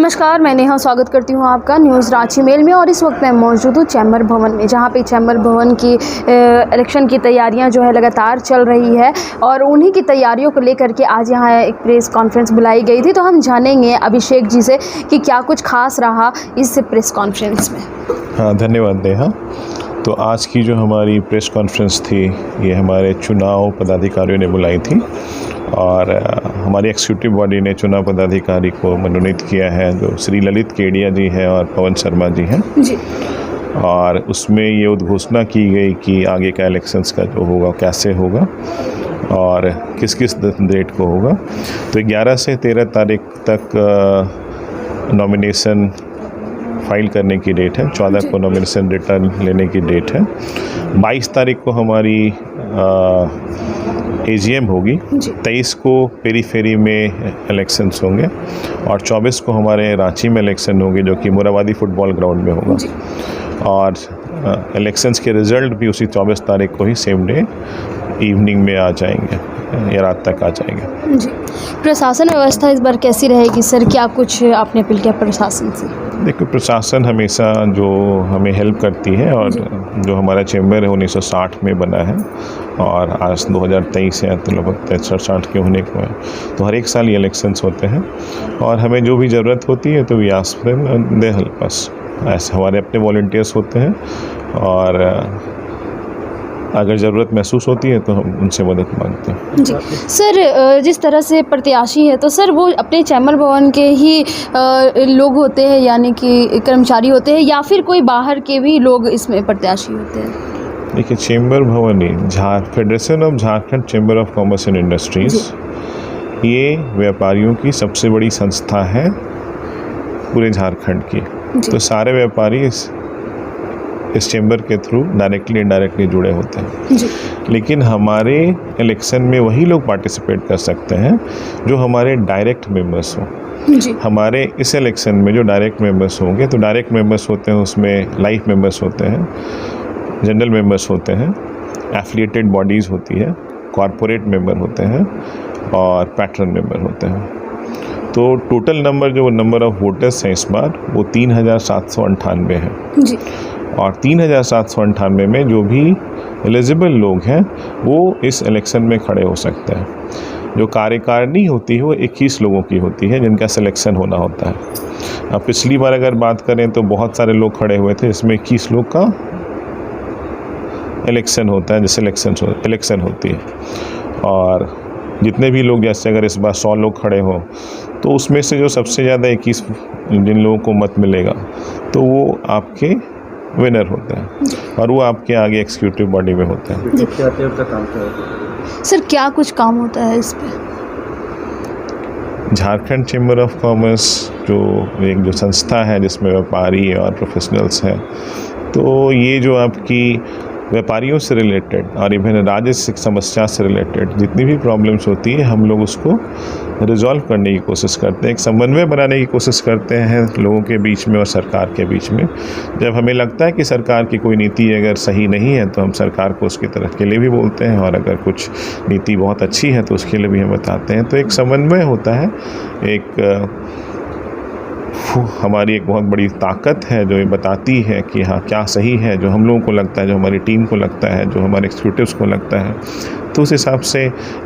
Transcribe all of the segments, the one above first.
नमस्कार, मैं नेहा स्वागत करती हूँ आपका न्यूज़ रांची मेल में। और इस वक्त मैं मौजूद हूँ चैम्बर भवन में, जहाँ पे चैम्बर भवन की इलेक्शन की तैयारियाँ जो है लगातार चल रही है। और उन्हीं की तैयारियों को लेकर के आज यहाँ एक प्रेस कॉन्फ्रेंस बुलाई गई थी। तो हम जानेंगे अभिषेक जी से कि क्या कुछ खास रहा इस प्रेस कॉन्फ्रेंस में। हाँ, धन्यवाद नेहा। तो आज की जो हमारी प्रेस कॉन्फ्रेंस थी, ये हमारे चुनाव पदाधिकारियों ने बुलाई थी और हमारी एक्सिक्यूटिव बॉडी ने चुनाव पदाधिकारी को मनोनीत किया है, जो श्री ललित केडिया जी हैं और पवन शर्मा जी हैं जी। और उसमें ये उद्घोषणा की गई कि आगे का इलेक्शंस का जो होगा कैसे होगा और किस किस डेट को होगा। तो 11 से 13 तारीख तक नॉमिनेशन फाइल करने की डेट है, 14 को नॉमिनेशन रिटर्न लेने की डेट है, 22 तारीख को हमारी एजीएम होगी, 23 को पेरीफेरी में इलेक्शंस होंगे और 24 को हमारे रांची में इलेक्शन होंगे, जो कि मोराबादी फुटबॉल ग्राउंड में होगा। और इलेक्शंस के रिज़ल्ट भी उसी 24 तारीख को ही सेम डे इवनिंग में आ जाएंगे या रात तक आ जाएंगे। जी। प्रशासन व्यवस्था इस बार कैसी रहेगी सर? क्या कुछ आपने अपील किया प्रशासन से? देखो, प्रशासन हमेशा जो हमें हेल्प करती है और जो हमारा चैम्बर है 1960 में बना है और आज 2023 है, तो लगभग 63-60 के होने को है। तो हर एक साल ये इलेक्शंस होते हैं और हमें जो भी ज़रूरत होती है तो we ask them, they help us. ऐसे हमारे अपने वॉलंटियर्स होते हैं और अगर ज़रूरत महसूस होती है तो हम उनसे मदद मांगते हैं। जी सर, जिस तरह से प्रत्याशी है तो सर वो अपने चैम्बर भवन के ही लोग होते हैं, यानी कि कर्मचारी होते हैं, या फिर कोई बाहर के भी लोग इसमें प्रत्याशी होते हैं? देखिए, चैम्बर भवन ही federation of Jharkhand chamber of commerce and industries, ये व्यापारियों की सबसे बड़ी संस्था है पूरे झारखंड की। तो सारे व्यापारी इस चैम्बर के थ्रू डायरेक्टली इनडायरेक्टली जुड़े होते हैं जी। लेकिन हमारे इलेक्शन में वही लोग पार्टिसिपेट कर सकते हैं जो हमारे डायरेक्ट मेंबर्स हों। जी। हमारे इस इलेक्शन में जो डायरेक्ट मेंबर्स होंगे, तो डायरेक्ट मेंबर्स होते हैं, उसमें लाइफ मेंबर्स होते हैं, जनरल मेंबर्स होते हैं, एफिलिएटेड बॉडीज़ होती है, कॉरपोरेट मेंबर होते हैं और पैटर्न मेंबर होते हैं। तो टोटल नंबर जो नंबर ऑफ़ वोटर्स हैं इस बार वो 3798 है जी। और 3798 में जो भी एलिजिबल लोग हैं वो इस इलेक्शन में खड़े हो सकते हैं। जो कार्यकारिणी होती है वो 21 लोगों की होती है जिनका सिलेक्शन होना होता है। अब पिछली बार अगर बात करें तो बहुत सारे लोग खड़े हुए थे, इसमें 21 लोग का इलेक्शन होता है, जिससे इलेक्शन होती है। और जितने भी लोग, जैसे अगर इस बार 100 लोग खड़े हों तो उसमें से जो सबसे ज़्यादा 21 जिन लोगों को मत मिलेगा तो वो आपके विनर होते हैं और वो आपके आगे एक्सिक्यूटिव बॉडी में होते हैं। सर क्या कुछ काम होता है इस पे? झारखंड चैम्बर ऑफ कॉमर्स जो संस्था है जिसमें व्यापारी और प्रोफेशनल्स हैं, तो ये जो आपकी व्यापारियों से रिलेटेड और इवन राजस्व समस्या से रिलेटेड जितनी भी प्रॉब्लम्स होती है, हम लोग उसको रिजॉल्व करने की कोशिश करते हैं, एक समन्वय बनाने की कोशिश करते हैं लोगों के बीच में और सरकार के बीच में। जब हमें लगता है कि सरकार की कोई नीति अगर सही नहीं है तो हम सरकार को उसकी तरफ के लिए भी बोलते हैं, और अगर कुछ नीति बहुत अच्छी है तो उसके लिए भी हम बताते हैं। तो एक समन्वय होता है, हमारी एक बहुत बड़ी ताकत है जो ये बताती है कि हाँ क्या सही है, जो हम लोगों को लगता है, जो हमारी टीम को लगता है, जो हमारे एक्सिक्यूटिव्स को लगता है। तो उस हिसाब से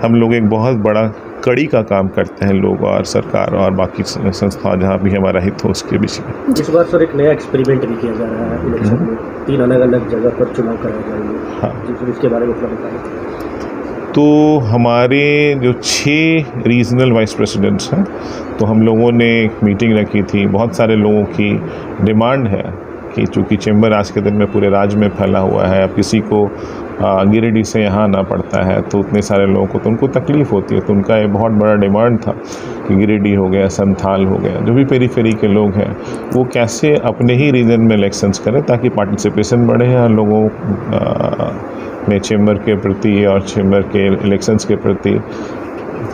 हम लोग एक बहुत बड़ा कड़ी का काम करते हैं, लोग और सरकार और बाकी संस्था जहाँ भी हमारा हित हो उसके बीच में। इस बार सर एक नया एक्सपेरिमेंट भी किया जा रहा है इलेक्शन में, 3 अलग अलग जगह पर चुनाव कराए जाएंगे। हाँ, इसके बारे में थोड़ा बताइए। तो हमारे जो 6 रीजनल वाइस प्रेसिडेंट्स हैं, तो हम लोगों ने एक मीटिंग रखी थी। बहुत सारे लोगों की डिमांड है कि चूँकि चैम्बर आज के दिन में पूरे राज्य में फैला हुआ है, अब किसी को गिरिडीह से यहाँ आना पड़ता है तो उतने सारे लोगों को तो उनको तकलीफ़ होती है। तो उनका ये बहुत बड़ा डिमांड था कि गिरिडीह हो गया, संथाल हो गया, जो भी पेरीफेरी के लोग हैं वो कैसे अपने ही रीजन में इलेक्शंस करें ताकि पार्टिसिपेशन बढ़े और लोगों में चैम्बर के प्रति और चैम्बर के इलेक्शंस के प्रति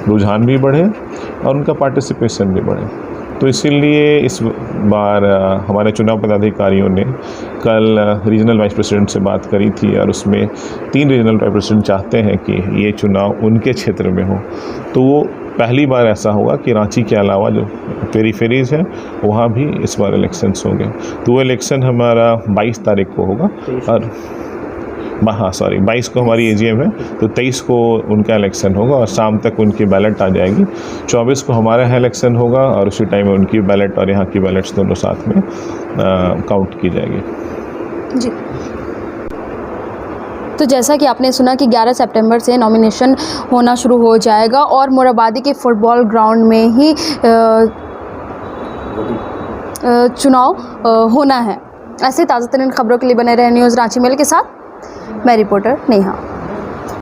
रुझान भी बढ़े और उनका पार्टिसिपेशन भी बढ़े। तो इसीलिए इस बार हमारे चुनाव पदाधिकारियों ने कल रीजनल वाइस प्रेसिडेंट से बात करी थी और उसमें 3 रीजनल वाइस प्रेसिडेंट चाहते हैं कि ये चुनाव उनके क्षेत्र में हो। तो वो पहली बार ऐसा होगा कि रांची के अलावा जो पेरीफेरीज है वहाँ भी इस बार इलेक्शंस होंगे। तो वो इलेक्शन हमारा 22 तारीख को होगा और हाँ 22 को हमारी एजीएम है, तो 23 को उनका इलेक्शन होगा और शाम तक उनकी बैलेट आ जाएगी। 24 को हमारा यहाँ इलेक्शन होगा और उसी टाइम में उनकी बैलेट और यहाँ की बैलेट्स दोनों साथ में काउंट की जाएगी। जी, तो जैसा कि आपने सुना कि 11 सितंबर से नॉमिनेशन होना शुरू हो जाएगा और मोराबादी के फुटबॉल ग्राउंड में ही चुनाव होना है। ऐसे ताज़ा तरीन खबरों के लिए बने रहे न्यूज़ रांची मेल के साथ। मैं रिपोर्टर नेहा।